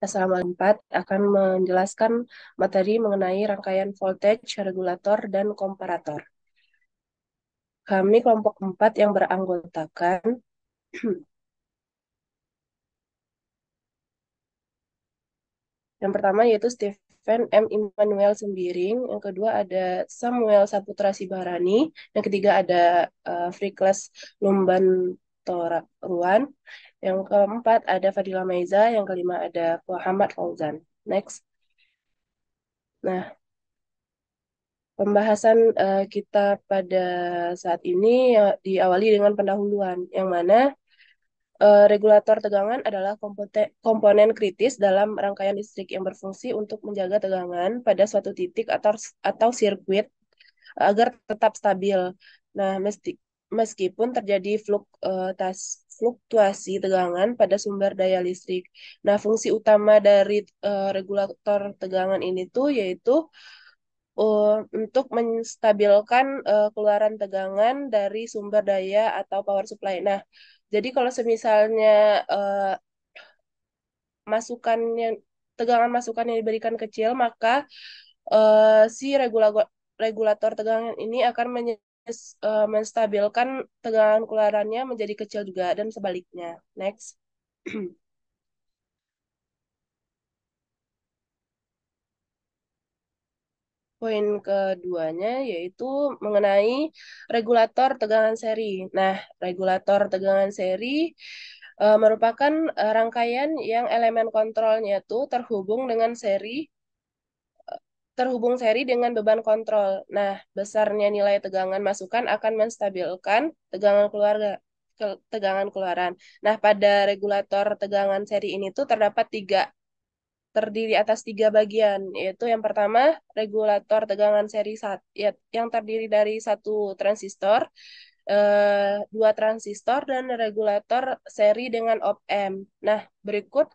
Selama 4 akan menjelaskan materi mengenai rangkaian voltage, regulator, dan komparator. Kami kelompok 4 yang beranggotakan yang pertama yaitu Stephen M. Immanuel Sembiring, yang kedua ada Samuel Saputra Sibarani, yang ketiga ada Frikles Lumban Toruan, yang keempat ada Fadila Maiza, yang kelima ada Muhammad Fauzan. Next. Nah, pembahasan kita pada saat ini diawali dengan pendahuluan, yang mana regulator tegangan adalah komponen kritis dalam rangkaian listrik yang berfungsi untuk menjaga tegangan pada suatu titik atau sirkuit agar tetap stabil. Nah, meskipun terjadi fluktuasi tegangan pada sumber daya listrik. Nah, fungsi utama dari regulator tegangan ini tuh yaitu untuk menstabilkan keluaran tegangan dari sumber daya atau power supply. Nah, jadi kalau semisalnya masukannya tegangan masukan yang diberikan kecil, maka si regulator tegangan ini akan menstabilkan tegangan keluarannya menjadi kecil juga dan sebaliknya. Next. Poin keduanya yaitu mengenai regulator tegangan seri. Nah, regulator tegangan seri merupakan rangkaian yang elemen kontrolnya tuh terhubung seri dengan beban kontrol. Nah, besarnya nilai tegangan masukan akan menstabilkan tegangan keluaran. Nah, pada regulator tegangan seri ini tuh terdiri atas tiga bagian, yaitu yang pertama regulator tegangan seri yang terdiri dari satu transistor, dua transistor dan regulator seri dengan op-amp. Nah, berikut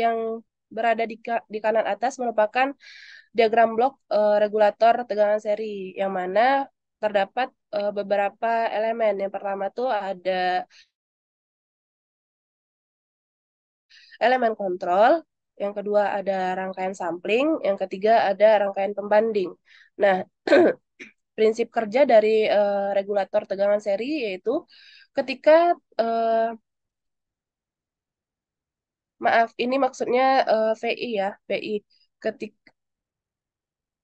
yang berada di kanan atas merupakan diagram blok regulator tegangan seri, yang mana terdapat beberapa elemen. Yang pertama tuh ada elemen kontrol, yang kedua ada rangkaian sampling, yang ketiga ada rangkaian pembanding. Nah, prinsip kerja dari regulator tegangan seri yaitu ketika eh, maaf, ini maksudnya VI ya, VI. Ketika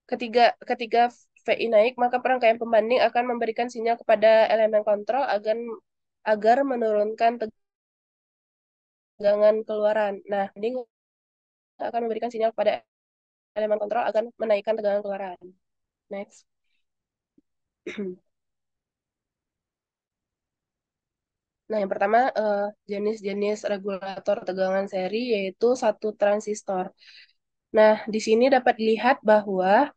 ketiga ketiga VI naik, maka perangkaian pembanding akan memberikan sinyal kepada elemen kontrol agar menurunkan tegangan keluaran. Nah, ini akan memberikan sinyal kepada elemen kontrol agar menaikkan tegangan keluaran. Next. Nah, yang pertama jenis-jenis regulator tegangan seri yaitu satu transistor. Nah, di sini dapat dilihat bahwa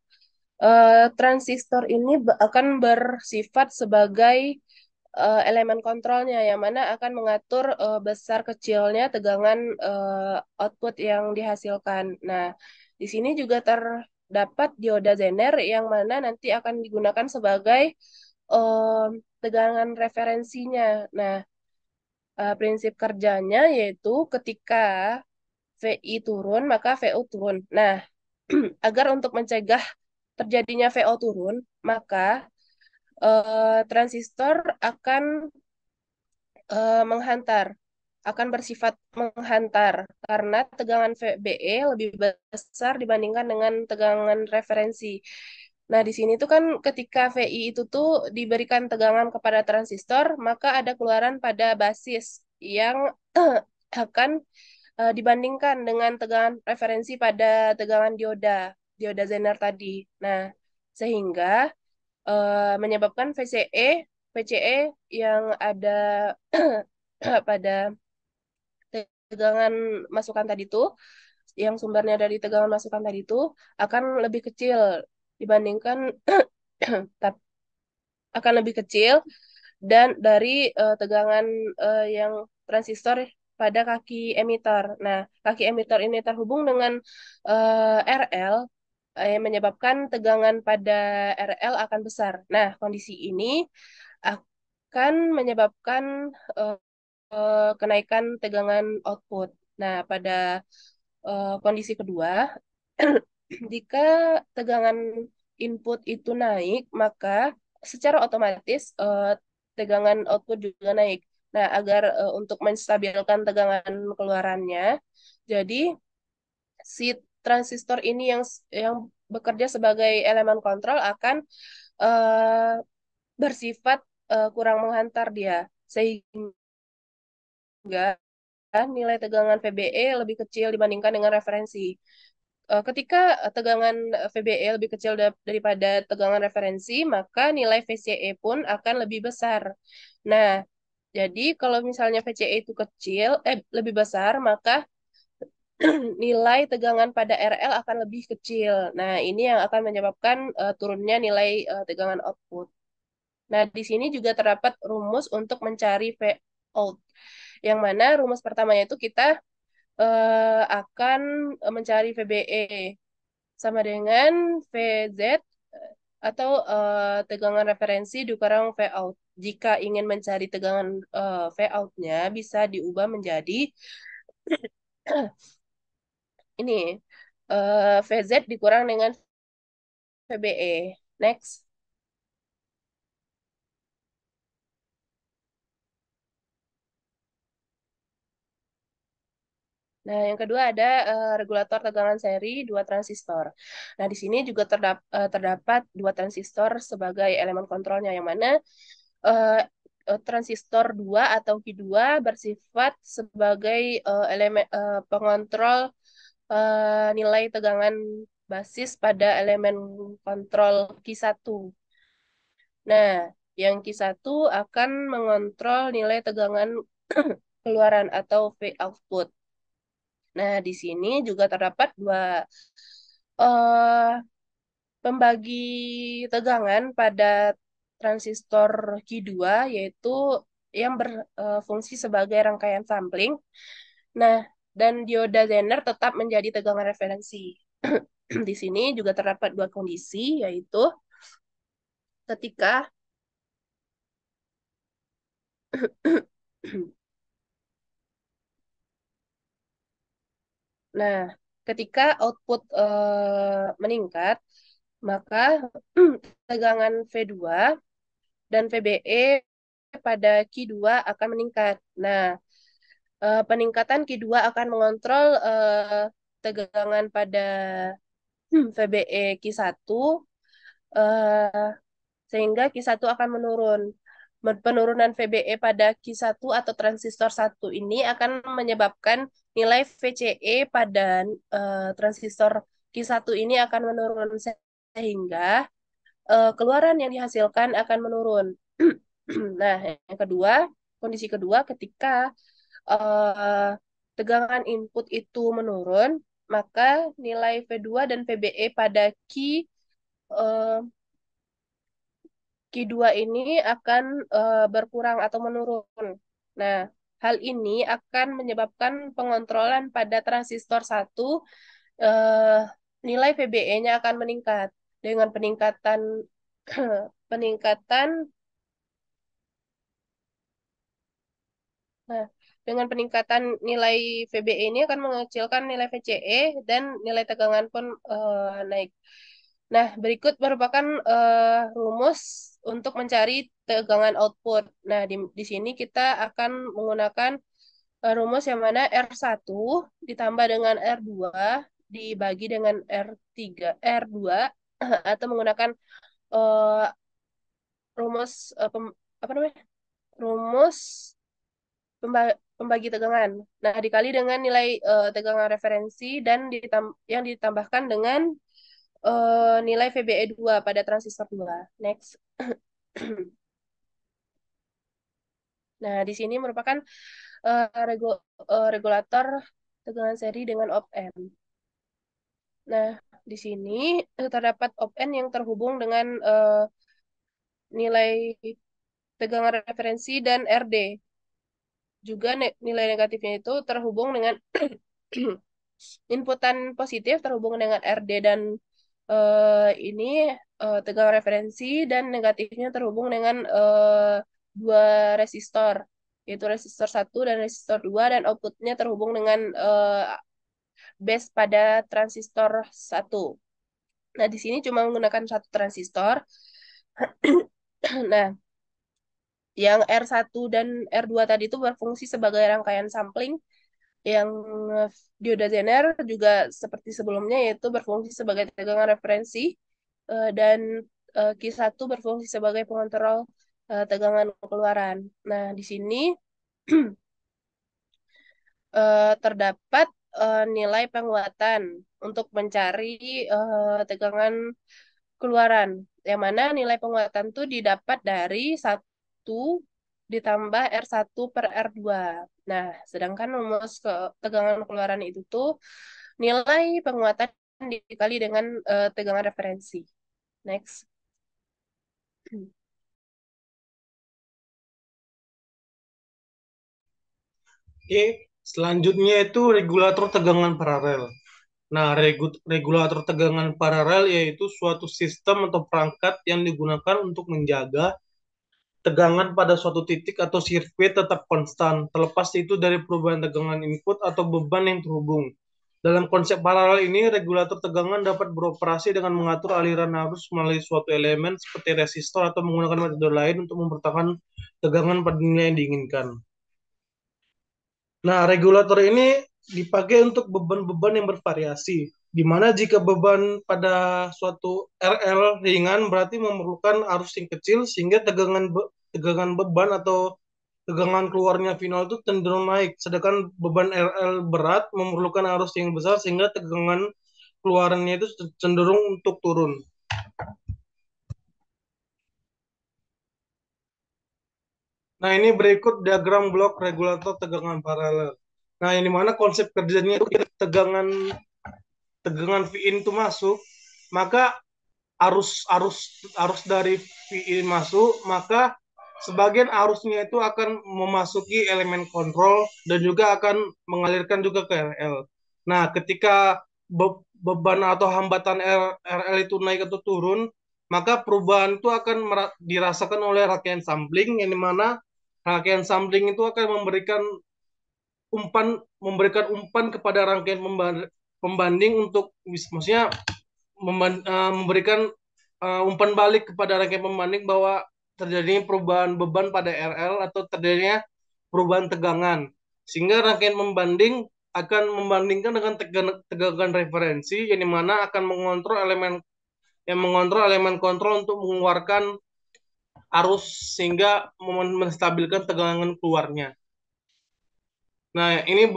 transistor ini akan bersifat sebagai elemen kontrolnya yang mana akan mengatur besar kecilnya tegangan output yang dihasilkan. Nah, di sini juga terdapat dioda Zener yang mana nanti akan digunakan sebagai eh, tegangan referensinya. Nah, prinsip kerjanya yaitu ketika VI turun, maka VO turun. Nah, agar untuk mencegah terjadinya VO turun, maka transistor akan menghantar, akan bersifat menghantar karena tegangan VBE lebih besar dibandingkan dengan tegangan referensi. Nah, di sini tuh kan ketika VI itu tuh diberikan tegangan kepada transistor, maka ada keluaran pada basis yang akan dibandingkan dengan tegangan referensi pada tegangan dioda Zener tadi. Nah, sehingga menyebabkan VCE yang ada pada tegangan masukan tadi itu, yang sumbernya dari tegangan masukan tadi itu akan lebih kecil dibandingkan akan lebih kecil dan dari tegangan yang transistor pada kaki emitter. Nah, kaki emitter ini terhubung dengan RL yang menyebabkan tegangan pada RL akan besar. Nah, kondisi ini akan menyebabkan kenaikan tegangan output. Nah, pada kondisi kedua, jika tegangan input itu naik, maka secara otomatis tegangan output juga naik. Nah, agar untuk menstabilkan tegangan keluarannya, jadi si transistor ini yang bekerja sebagai elemen kontrol akan eh, bersifat kurang menghantar dia, sehingga nilai tegangan VBE lebih kecil dibandingkan dengan referensi. Ketika tegangan VBE lebih kecil daripada tegangan referensi, maka nilai VCE pun akan lebih besar. Nah, jadi kalau misalnya VCE itu lebih besar, maka nilai tegangan pada RL akan lebih kecil. Nah, ini yang akan menyebabkan turunnya nilai tegangan output. Nah, di sini juga terdapat rumus untuk mencari V out. Yang mana rumus pertamanya itu kita akan mencari VBE sama dengan VZ atau tegangan referensi dikurang V out. Jika ingin mencari tegangan V out-nya bisa diubah menjadi ini VZ dikurang dengan VBE. Next. Nah, yang kedua ada regulator tegangan seri dua transistor. Nah, di sini juga terdapat dua transistor sebagai elemen kontrolnya, yang mana eh, transistor 2 atau Q2 bersifat sebagai pengontrol nilai tegangan basis pada elemen kontrol Q1. Nah, yang Q1 akan mengontrol nilai tegangan keluaran atau V output. Nah, di sini juga terdapat dua eh, pembagi tegangan pada transistor Q2, yaitu yang berfungsi sebagai rangkaian sampling. Nah, dan dioda Zener tetap menjadi tegangan referensi. Di sini juga terdapat dua kondisi, yaitu ketika nah, ketika output meningkat, maka tegangan V2 dan VBE pada Q2 akan meningkat. Nah, peningkatan Q2 akan mengontrol tegangan pada VBE Q1 eh, sehingga Q1 akan menurun. Penurunan VBE pada Q1 atau transistor 1 ini akan menyebabkan nilai VCE pada transistor Q1 ini akan menurun sehingga keluaran yang dihasilkan akan menurun. Nah, yang kedua, kondisi kedua ketika eh, tegangan input itu menurun, maka nilai V2 dan VBE pada eh, Q2 ini akan berkurang atau menurun. Nah, hal ini akan menyebabkan pengontrolan pada transistor 1, eh, nilai VBE-nya akan meningkat dengan peningkatan peningkatan Nah, dengan peningkatan nilai VBE ini akan mengecilkan nilai VCE dan nilai tegangan pun naik. Nah, berikut merupakan rumus untuk mencari tegangan output. Nah, di sini kita akan menggunakan rumus yang mana R1 ditambah dengan R2 dibagi dengan R2 atau menggunakan eh, rumus apa namanya? Rumus pembagi tegangan. Nah, dikali dengan nilai tegangan referensi dan yang ditambahkan dengan nilai VBE2 pada transistor 2. Next. Nah, di sini merupakan regulator tegangan seri dengan op-amp. Nah, di sini terdapat op-amp yang terhubung dengan nilai tegangan referensi dan RD. Juga nilai negatifnya itu terhubung dengan inputan positif terhubung dengan RD dan ini tegangan referensi dan negatifnya terhubung dengan dua resistor, yaitu resistor 1 dan resistor 2 dan outputnya terhubung dengan base pada transistor 1. Nah, di sini cuma menggunakan satu transistor. Nah, yang R1 dan R2 tadi itu berfungsi sebagai rangkaian sampling, yang dioda Zener juga seperti sebelumnya yaitu berfungsi sebagai tegangan referensi, dan Q1 berfungsi sebagai pengontrol tegangan keluaran. Nah, di sini terdapat nilai penguatan untuk mencari tegangan keluaran, yang mana nilai penguatan itu didapat dari 1 ditambah R1 per R2. Nah, sedangkan rumus ke tegangan keluaran itu tuh nilai penguatan dikali dengan tegangan referensi. Next. Oke, selanjutnya itu regulator tegangan paralel. Nah, regulator tegangan paralel yaitu suatu sistem atau perangkat yang digunakan untuk menjaga tegangan pada suatu titik atau sirkuit tetap konstan, terlepas itu dari perubahan tegangan input atau beban yang terhubung. Dalam konsep paralel ini, regulator tegangan dapat beroperasi dengan mengatur aliran arus melalui suatu elemen seperti resistor atau menggunakan metode lain untuk mempertahankan tegangan pada nilai yang diinginkan. Nah, regulator ini dipakai untuk beban-beban yang bervariasi, di mana jika beban pada suatu RL ringan berarti memerlukan arus yang kecil sehingga tegangan beban atau tegangan keluarnya final itu cenderung naik, sedangkan beban RL berat memerlukan arus yang besar sehingga tegangan keluarannya itu cenderung untuk turun. Nah, ini berikut diagram blok regulator tegangan paralel. Nah, ini mana konsep kerjanya itu tegangan tegangan V in itu masuk, maka arus arus arus dari V in masuk, maka sebagian arusnya itu akan memasuki elemen kontrol dan juga akan mengalirkan juga ke RL. Nah, ketika beban atau hambatan RL itu naik atau turun, maka perubahan itu akan dirasakan oleh rangkaian sampling, yang dimana rangkaian sampling itu akan memberikan umpan kepada rangkaian pembanding untuk maksudnya memberikan umpan balik kepada rangkaian pembanding bahwa terjadinya perubahan beban pada RL atau terjadinya perubahan tegangan, sehingga rangkaian pembanding akan membandingkan dengan tegangan referensi, yang dimana akan mengontrol elemen kontrol untuk mengeluarkan arus sehingga menstabilkan tegangan keluarnya. Nah, ini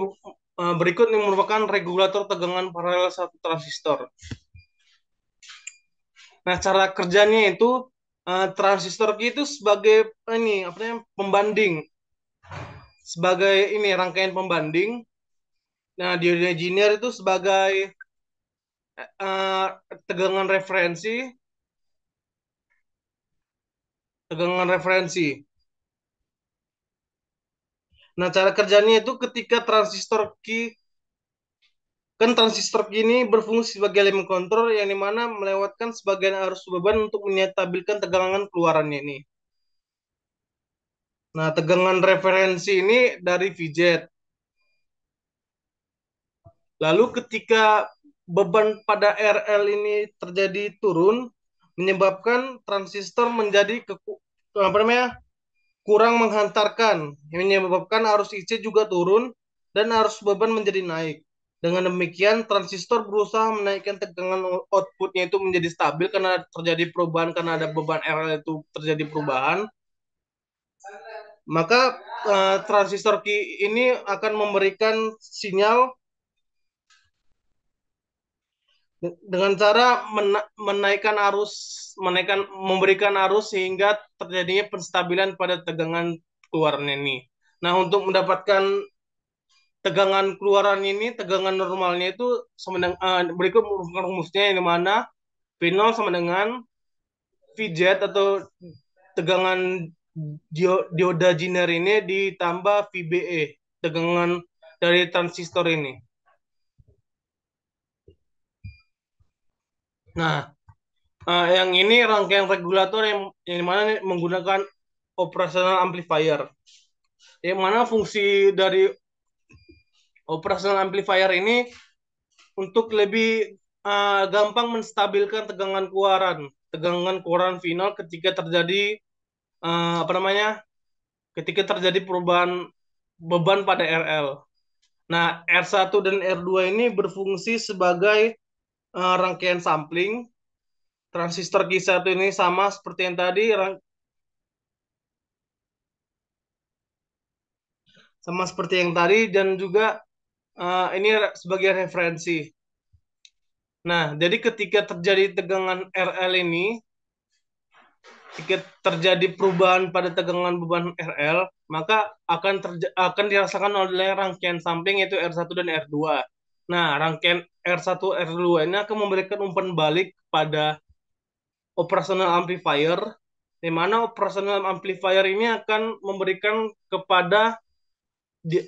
berikut yang merupakan regulator tegangan paralel satu transistor. Nah, cara kerjanya itu transistor itu sebagai ini apa namanya pembanding, sebagai ini rangkaian pembanding. Nah, dioda linear itu sebagai uh, tegangan referensi, tegangan referensi. Nah, cara kerjanya itu ketika transistor ini berfungsi sebagai elemen kontrol, yang dimana melewatkan sebagian arus beban untuk menstabilkan tegangan keluarannya ini. Nah, tegangan referensi ini dari VZ. Lalu ketika beban pada RL ini terjadi turun, menyebabkan transistor menjadi kurang menghantarkan, yang menyebabkan arus IC juga turun dan arus beban menjadi naik. Dengan demikian, transistor berusaha menaikkan tegangan outputnya itu menjadi stabil karena terjadi perubahan, karena ada beban RL itu terjadi perubahan. Maka transistor ini akan memberikan sinyal dengan cara memberikan arus sehingga terjadinya penstabilan pada tegangan keluaran ini. Nah, untuk mendapatkan tegangan keluaran ini, tegangan normalnya itu sama dengan berikut merupakan rumusnya, yang mana V0 sama dengan Vz atau tegangan dioda Zener ini ditambah VBE, tegangan dari transistor ini. Nah, yang ini rangkaian regulator yang mana menggunakan operational amplifier. Yang mana fungsi dari operational amplifier ini untuk lebih gampang menstabilkan tegangan keluaran final ketika terjadi apa namanya? Ketika terjadi perubahan beban pada RL. Nah, R1 dan R2 ini berfungsi sebagai rangkaian sampling. Transistor Q1 ini sama seperti yang tadi, dan juga ini sebagai referensi. Nah, jadi ketika terjadi tegangan RL ini, ketika terjadi perubahan pada tegangan beban RL, maka akan dirasakan oleh rangkaian sampling yaitu R1 dan R2. Nah, rangkaian R1 R2 ini akan memberikan umpan balik pada operational amplifier, di mana operational amplifier ini akan memberikan kepada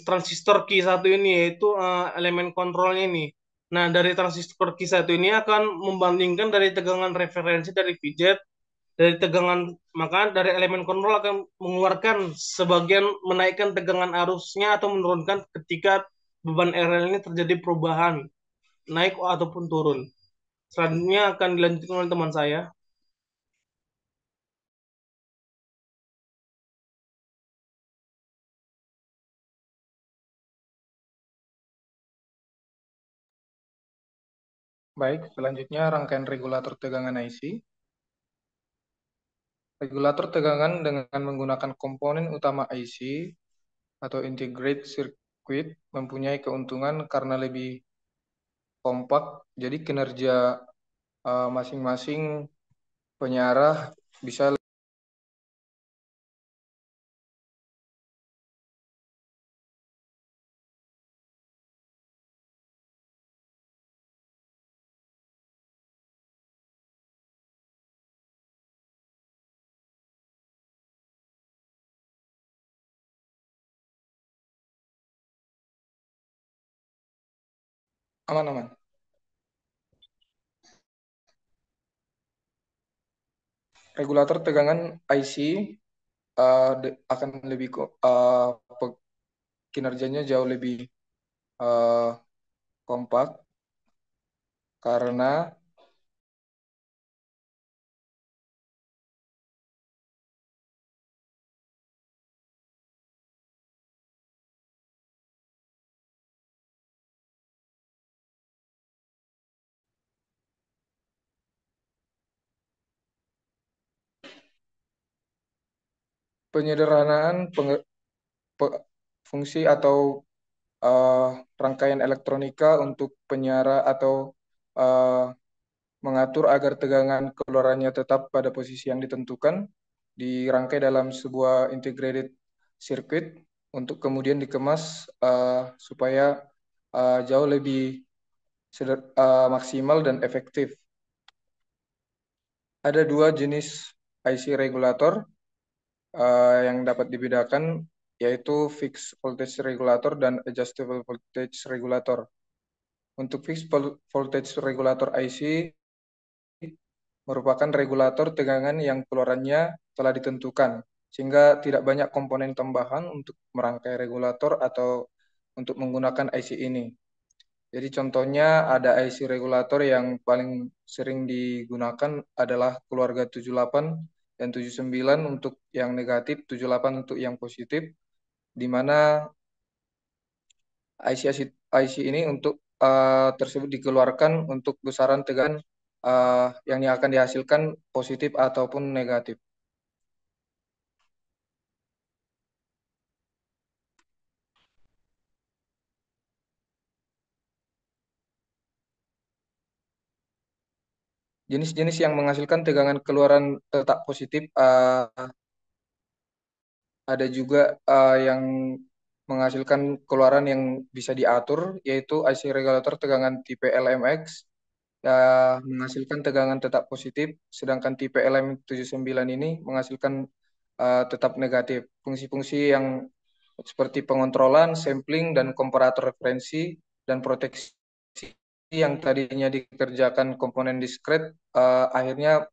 transistor Q1 ini, yaitu elemen kontrolnya ini. Nah, dari transistor Q1 ini akan membandingkan dari tegangan referensi dari VJ, dari tegangan, maka dari elemen kontrol akan mengeluarkan sebagian, menaikkan tegangan arusnya atau menurunkan ketika beban RL ini terjadi perubahan, naik ataupun turun. Selanjutnya akan dilanjutkan oleh teman saya. Baik, selanjutnya rangkaian regulator tegangan IC. Regulator tegangan dengan menggunakan komponen utama IC atau integrated circuit mempunyai keuntungan karena lebih kompak, jadi kinerja masing-masing penyiarah bisa aman-aman. Regulator tegangan IC akan lebih kinerjanya jauh lebih kompak karena penyederhanaan fungsi atau rangkaian elektronika untuk penyiara atau mengatur agar tegangan keluarannya tetap pada posisi yang ditentukan, dirangkai dalam sebuah integrated circuit untuk kemudian dikemas supaya jauh lebih maksimal dan efektif. Ada dua jenis IC regulator yang dapat dibedakan, yaitu fixed voltage regulator dan adjustable voltage regulator. Untuk fixed voltage regulator IC merupakan regulator tegangan yang keluarannya telah ditentukan, sehingga tidak banyak komponen tambahan untuk merangkai regulator atau untuk menggunakan IC ini. Jadi contohnya ada IC regulator yang paling sering digunakan adalah keluarga 78 dan 79 untuk yang negatif, 78 untuk yang positif, di mana IC ini untuk tersebut dikeluarkan untuk besaran tegangan yang akan dihasilkan positif ataupun negatif. Jenis-jenis yang menghasilkan tegangan keluaran tetap positif ada juga yang menghasilkan keluaran yang bisa diatur, yaitu IC regulator tegangan tipe LMX menghasilkan tegangan tetap positif, sedangkan tipe LM79 ini menghasilkan tetap negatif. Fungsi-fungsi yang seperti pengontrolan, sampling, dan komparator referensi, dan proteksi yang tadinya dikerjakan komponen diskret, akhirnya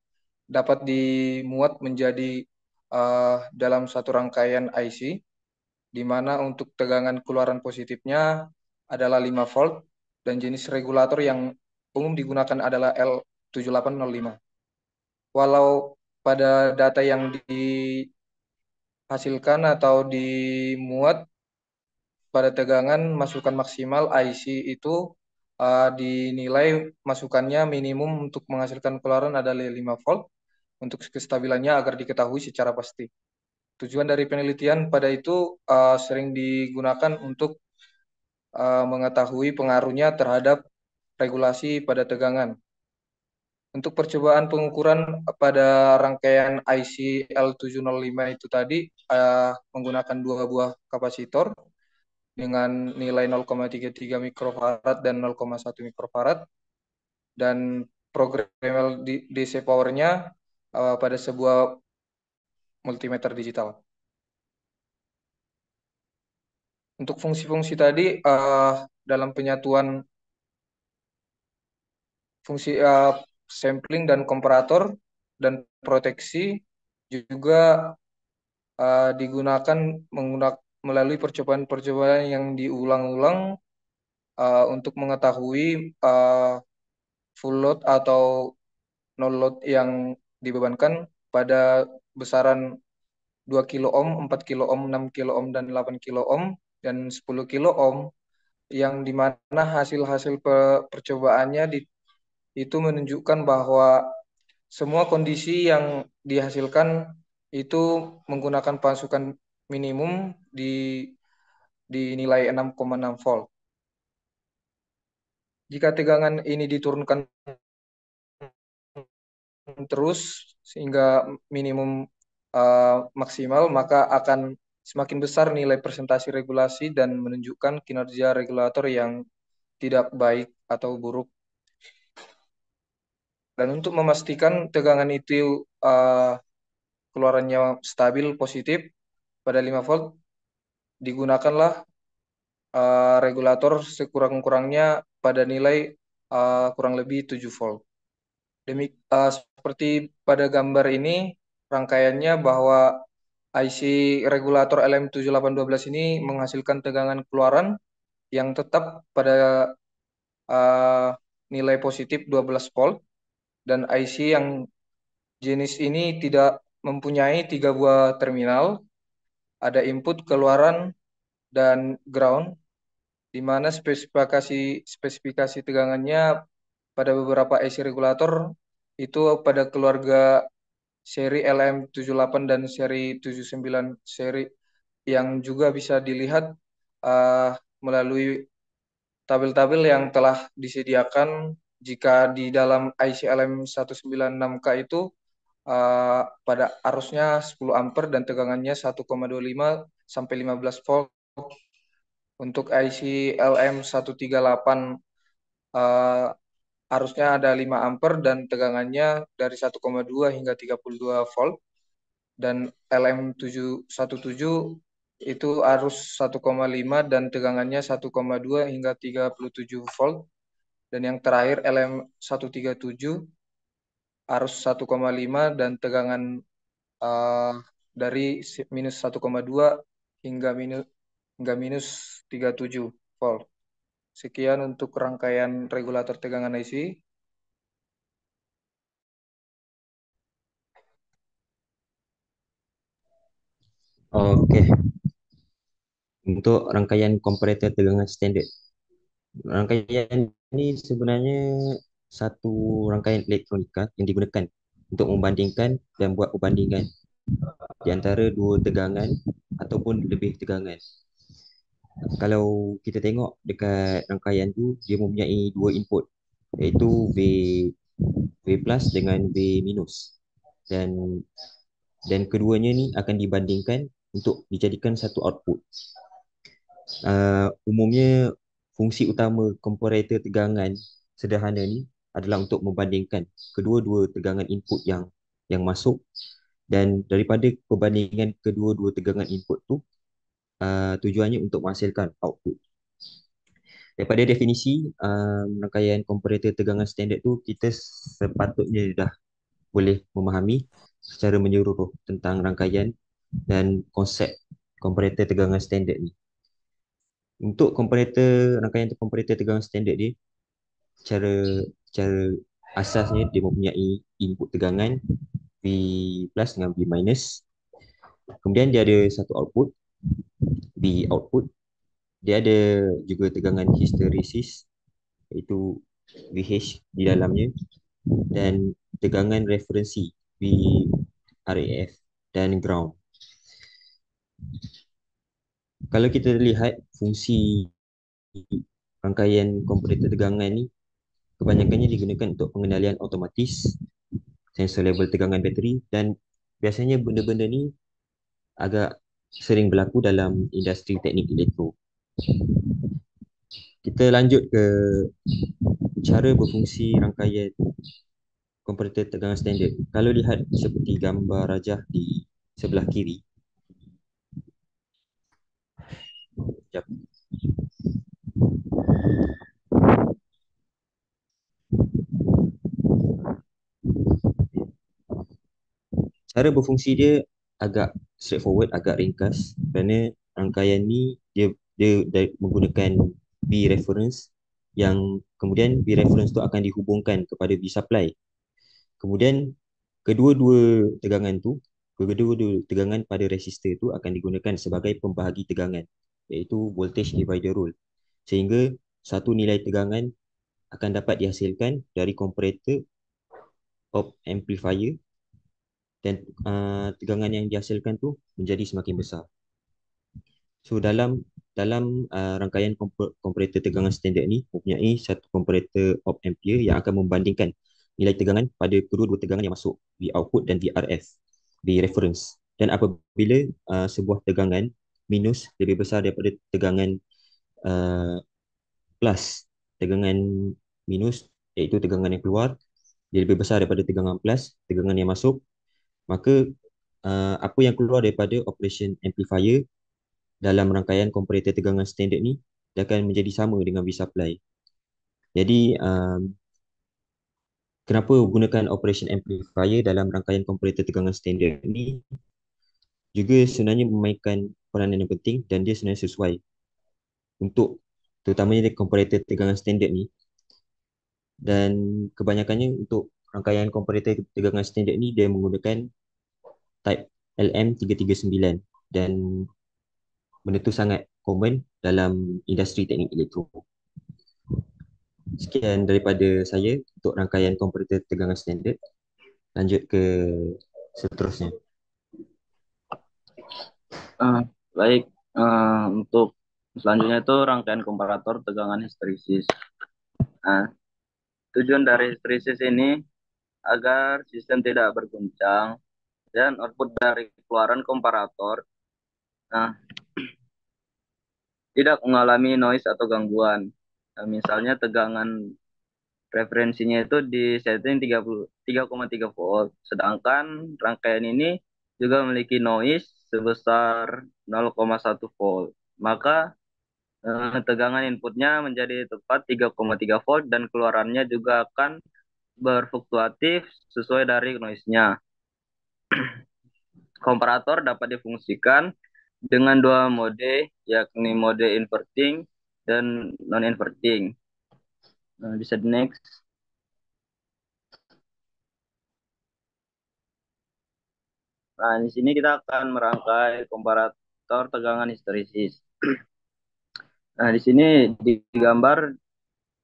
dapat dimuat menjadi dalam satu rangkaian IC, di mana untuk tegangan keluaran positifnya adalah 5 volt, dan jenis regulator yang umum digunakan adalah L7805. Walau pada data yang dihasilkan atau dimuat pada tegangan masukan maksimal IC itu dinilai masukannya minimum untuk menghasilkan keluaran adalah 5 volt untuk kestabilannya agar diketahui secara pasti. Tujuan dari penelitian pada itu sering digunakan untuk mengetahui pengaruhnya terhadap regulasi pada tegangan. Untuk percobaan pengukuran pada rangkaian IC L705 itu tadi menggunakan 2 buah kapasitor dengan nilai 0,33 mikrofarad dan 0,1 mikrofarad, dan programmable DC powernya pada sebuah multimeter digital. Untuk fungsi-fungsi tadi dalam penyatuan fungsi sampling dan komparator dan proteksi juga digunakan melalui percobaan-percobaan yang diulang-ulang untuk mengetahui full load atau no load yang dibebankan pada besaran 2 kilo ohm, 4 kilo ohm, 6 kilo ohm, dan 8 kilo ohm, dan 10 kilo ohm, yang dimana hasil-hasil percobaannya itu menunjukkan bahwa semua kondisi yang dihasilkan itu menggunakan pasukan minimum di nilai 6,6 volt. Jika tegangan ini diturunkan terus sehingga minimum maksimal, maka akan semakin besar nilai presentasi regulasi dan menunjukkan kinerja regulator yang tidak baik atau buruk. Dan untuk memastikan tegangan itu keluarannya stabil positif pada 5 volt, digunakanlah regulator sekurang-kurangnya pada nilai kurang lebih 7 volt. Seperti pada gambar ini, rangkaiannya bahwa IC regulator LM7812 ini menghasilkan tegangan keluaran yang tetap pada nilai positif 12 volt, dan IC yang jenis ini tidak mempunyai 3 buah terminal, ada input, keluaran, dan ground, di mana spesifikasi tegangannya pada beberapa IC regulator itu pada keluarga seri LM78 dan seri 79 seri yang juga bisa dilihat melalui tabel-tabel yang telah disediakan. Jika di dalam IC LM196K itu pada arusnya 10 ampere dan tegangannya 1,25 sampai 15 volt. Untuk IC LM138 arusnya ada 5 ampere dan tegangannya dari 1,2 hingga 32 volt. Dan LM717 itu arus 1,5 dan tegangannya 1,2 hingga 37 volt. Dan yang terakhir LM137 arus 1,5 dan tegangan dari minus 1,2 hingga minus 37 volt. Sekian untuk rangkaian regulator tegangan IC. Oke. Untuk rangkaian komparator tegangan standard. Rangkaian ini sebenarnya satu rangkaian elektronika yang digunakan untuk membandingkan dan buat perbandingan di antara dua tegangan ataupun lebih tegangan. Kalau kita tengok dekat rangkaian tu, dia mempunyai dua input, iaitu V plus dengan V minus, dan keduanya ni akan dibandingkan untuk dijadikan satu output. Umumnya fungsi utama komparator tegangan sederhana ni adalah untuk membandingkan kedua-dua tegangan input yang masuk, dan daripada perbandingan kedua-dua tegangan input tu tujuannya untuk menghasilkan output. Daripada definisi rangkaian komparator tegangan standard tu, kita sepatutnya dah boleh memahami secara menyeluruh tentang rangkaian dan konsep komparator tegangan standard ni. Untuk komparator rangkaian komparator tegangan standard dia, cara asasnya dia mempunyai input tegangan V plus dengan V minus. Kemudian dia ada satu output, V output. Dia ada juga tegangan histeresis, iaitu VH di dalamnya, dan tegangan referensi VRAF dan ground. Kalau kita lihat fungsi rangkaian komparator tegangan ni, kebanyakannya digunakan untuk pengendalian otomatis, sensor level tegangan bateri, dan biasanya benda-benda ni agak sering berlaku dalam industri teknik elektro. Kita lanjut ke cara berfungsi rangkaian komparator tegangan standard. Kalau lihat seperti gambar rajah di sebelah kiri. Sekejap. Cara berfungsi dia agak straightforward, agak ringkas, kerana rangkaian ni dia menggunakan V reference, yang kemudian V reference tu akan dihubungkan kepada V supply. Kemudian kedua-dua tegangan pada resistor tu akan digunakan sebagai pembahagi tegangan, iaitu voltage divider rule, sehingga satu nilai tegangan akan dapat dihasilkan dari comparator op amplifier, dan tegangan yang dihasilkan tu menjadi semakin besar. So dalam rangkaian komparator tegangan standard ni mempunyai satu komparator op ampere yang akan membandingkan nilai tegangan pada kedua-dua tegangan yang masuk, V output dan VRF, V reference. Dan apabila sebuah tegangan minus lebih besar daripada tegangan plus, tegangan minus iaitu tegangan yang keluar, dia lebih besar daripada tegangan plus, tegangan yang masuk, maka apa yang keluar daripada operation amplifier dalam rangkaian komparator tegangan standard ni, dia akan menjadi sama dengan V supply. Jadi kenapa gunakan operation amplifier dalam rangkaian komparator tegangan standard ni juga sebenarnya memainkan peranan yang penting, dan dia sebenarnya sesuai untuk terutamanya komparator tegangan standard ni. Dan kebanyakannya untuk rangkaian komparator tegangan standard ni dia menggunakan type LM339, dan benda tu sangat common dalam industri teknik elektro. Sekian daripada saya untuk rangkaian komparator tegangan standard. Lanjut ke seterusnya. Baik, untuk selanjutnya itu rangkaian komparator tegangan histeresis. Tujuan dari histeresis ini agar sistem tidak berguncang dan output dari keluaran komparator tidak mengalami noise atau gangguan. Misalnya tegangan referensinya itu di setting 3,3 volt, sedangkan rangkaian ini juga memiliki noise sebesar 0,1 volt. Maka tegangan inputnya menjadi tepat 3,3 volt dan keluarannya juga akan berfluktuatif sesuai dari noise-nya. Komparator dapat difungsikan dengan dua mode, yakni mode inverting dan non-inverting. Bisa di next. Nah, di sini kita akan merangkai komparator tegangan histeresis. Nah, di sini digambar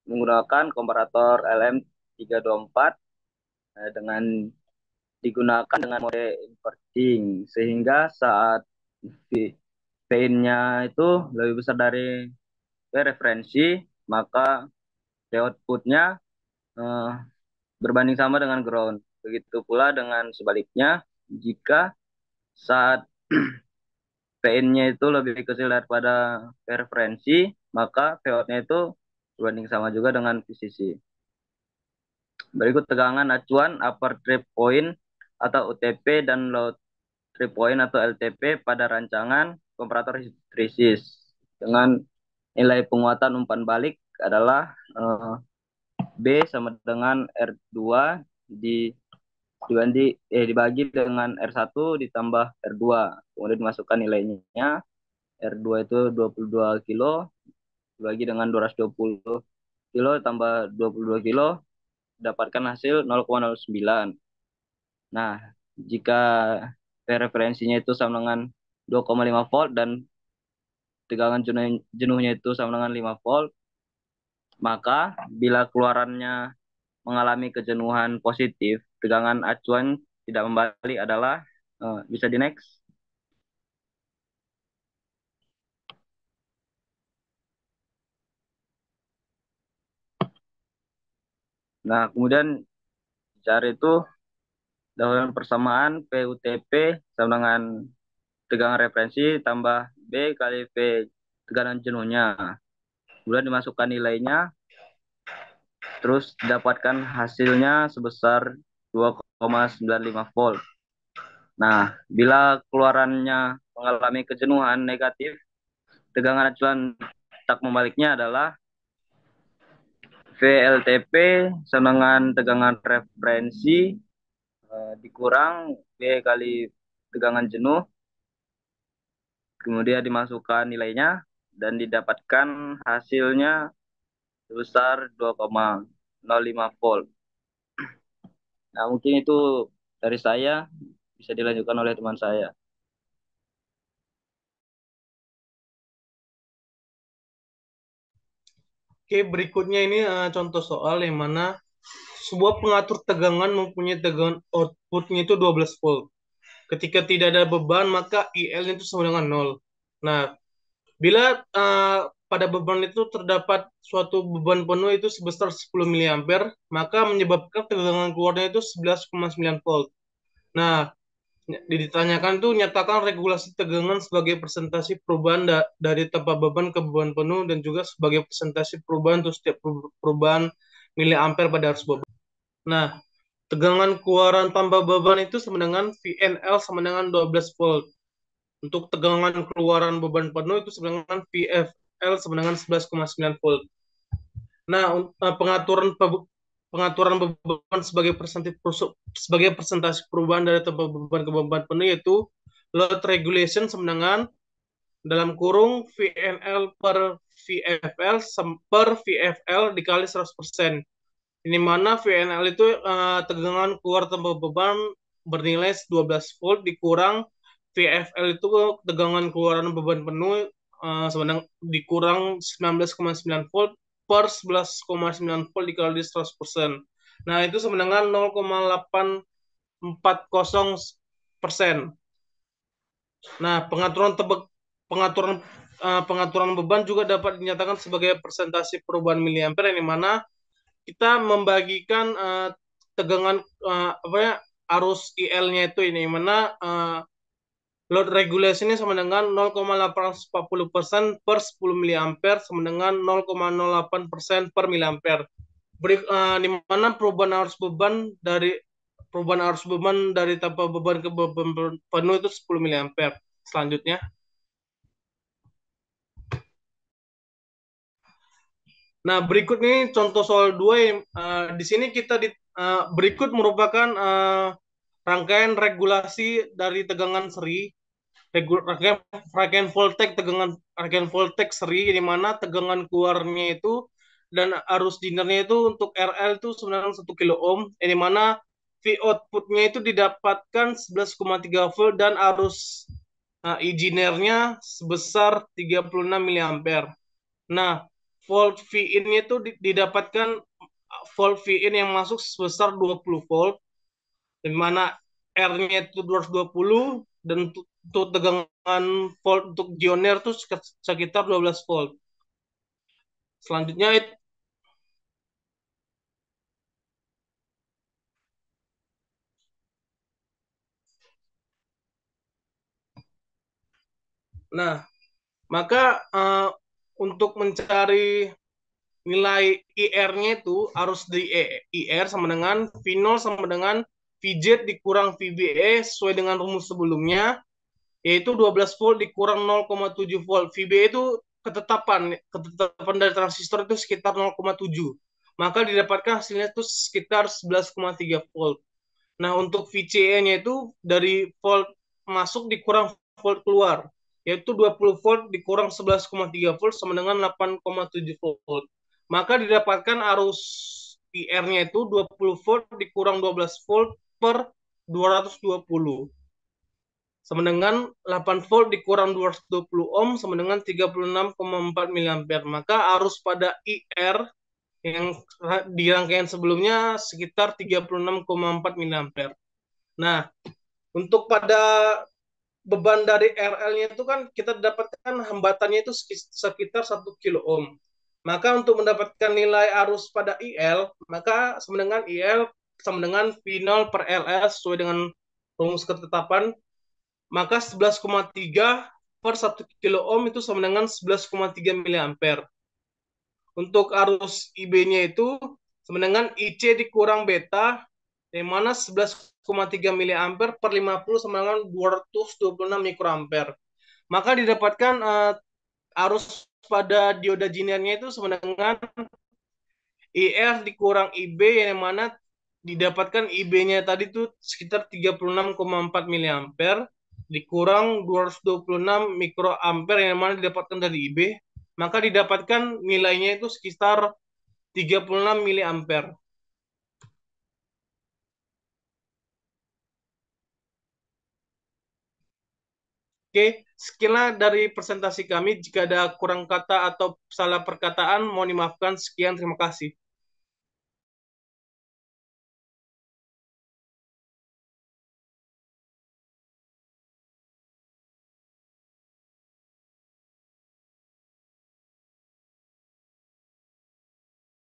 menggunakan komparator LM324 dengan digunakan dengan mode inverting, sehingga saat P-in-nya itu lebih besar dari referensi, maka outputnya berbanding sama dengan ground. Begitu pula dengan sebaliknya, jika saat P-in-nya itu lebih kecil daripada referensi, maka P-out-nya itu berbanding sama juga dengan VCC. Berikut tegangan acuan upper trip point atau UTP dan low trip point atau LTP pada rancangan komparator histeresis dengan nilai penguatan umpan balik adalah B sama dengan R2 dibagi dengan R1 ditambah R2. Kemudian dimasukkan nilainya. R2 itu 22 kilo dibagi dengan 220 kilo tambah 22 kilo, dapatkan hasil 0,09. Nah, jika referensinya itu sama dengan 2,5 volt dan tegangan jenuhnya itu sama dengan 5 volt, maka bila keluarannya mengalami kejenuhan positif, tegangan acuan tidak membalik adalah, bisa di next. Nah, kemudian cari itu dahuluan persamaan PUTP sama dengan tegangan referensi tambah B kali V tegangan jenuhnya. Kemudian dimasukkan nilainya, terus dapatkan hasilnya sebesar 2,95 volt. Nah, bila keluarannya mengalami kejenuhan negatif, tegangan acuan tak membaliknya adalah VLTP sama dengan tegangan referensi dikurang B kali tegangan jenuh, kemudian dimasukkan nilainya dan didapatkan hasilnya sebesar 2,05 volt. Nah, mungkin itu dari saya, bisa dilanjutkan oleh teman saya. Oke, berikutnya ini contoh soal yang mana sebuah pengatur tegangan mempunyai tegangan outputnya itu 12 volt. Ketika tidak ada beban, maka IL-nya itu sama dengan 0. Nah, bila pada beban itu terdapat suatu beban penuh itu sebesar 10 mA, maka menyebabkan tegangan keluarnya itu 11,9 volt. Nah, ditanyakan itu nyatakan regulasi tegangan sebagai presentasi perubahan dari tanpa beban ke beban penuh dan juga sebagai presentasi perubahan untuk setiap perubahan miliampere pada arus beban. Nah, tegangan keluaran tanpa beban itu sama dengan VNL sama dengan 12 volt. Untuk tegangan keluaran beban penuh itu sama dengan VFL sama dengan 11,9 volt. Nah, pengaturan beban sebagai presentasi perubahan dari tempat beban ke beban penuh yaitu load regulation sama dengan dalam kurung VNL per VFL per VFL dikali 100%. Ini mana VNL itu tegangan keluar tanpa beban bernilai 12 volt dikurang VFL itu tegangan keluaran beban penuh sebenarnya dikurang 19,9 volt per 11,9 volt dikali 100%. Nah, itu sebenarnya 0,840%. Nah, pengaturan beban juga dapat dinyatakan sebagai presentasi perubahan miliampere, yang mana kita membagikan tegangan arus IL-nya itu ini, mana load regulation-nya sama dengan 0,840% per 10 mA sama dengan 0,08% per miliampere. Di mana perubahan arus beban dari tanpa beban ke beban penuh itu 10 mA. Selanjutnya. Nah, berikut ini contoh soal 2 yang di sini berikut merupakan rangkaian regulasi dari tegangan seri, rangkaian voltage seri, di mana tegangan keluarnya itu dan arus dinernya itu untuk RL itu sebenarnya 1 kilo ohm, di mana V outputnya itu didapatkan 11,3 volt dan arus iginernya sebesar 36 mA. Nah, volt V-in-nya itu didapatkan volt V-in yang masuk sebesar 20 volt, di mana R-nya itu 220 dan untuk tegangan volt untuk Gioneer itu sekitar 12 volt. Selanjutnya maka untuk mencari nilai IR-nya itu harus di IR sama dengan V0 sama dengan VZ dikurang VBE sesuai dengan rumus sebelumnya, yaitu 12 volt dikurang 0,7 volt. VBE itu ketetapan dari transistor itu sekitar 0,7. Maka didapatkan hasilnya itu sekitar 11,3 volt. Nah, untuk VCE-nya itu dari volt masuk dikurang volt keluar. yaitu 20 volt dikurang 11,3 volt sama dengan 8,7 volt. Maka didapatkan arus IR-nya itu 20 volt dikurang 12 volt per 220. Sama dengan 8 volt dikurang 220 ohm sama dengan 36,4 mA. Maka arus pada IR yang di rangkaian sebelumnya sekitar 36,4 mA. Nah, untuk pada beban dari RL-nya itu kan kita dapatkan hambatannya itu sekitar 1 kilo ohm. Maka untuk mendapatkan nilai arus pada IL, maka sama dengan IL sama dengan V0 per LL sesuai dengan rumus ketetapan, maka 11,3 per 1 kilo ohm itu sama dengan 11,3 mA. Untuk arus IB-nya itu sama dengan IC dikurang beta, yang mana 11,3 mA per 50 sama dengan 226 mikroampere. Maka didapatkan arus pada dioda jinernya itu sama dengan IR dikurang IB, yang mana didapatkan IB-nya tadi itu sekitar 36,4 mA dikurang 226 mikroampere, yang mana didapatkan dari IB, maka didapatkan nilainya itu sekitar 36 mA. Oke, sekian dari presentasi kami. Jika ada kurang kata atau salah perkataan, mohon dimaafkan. Sekian, terima kasih.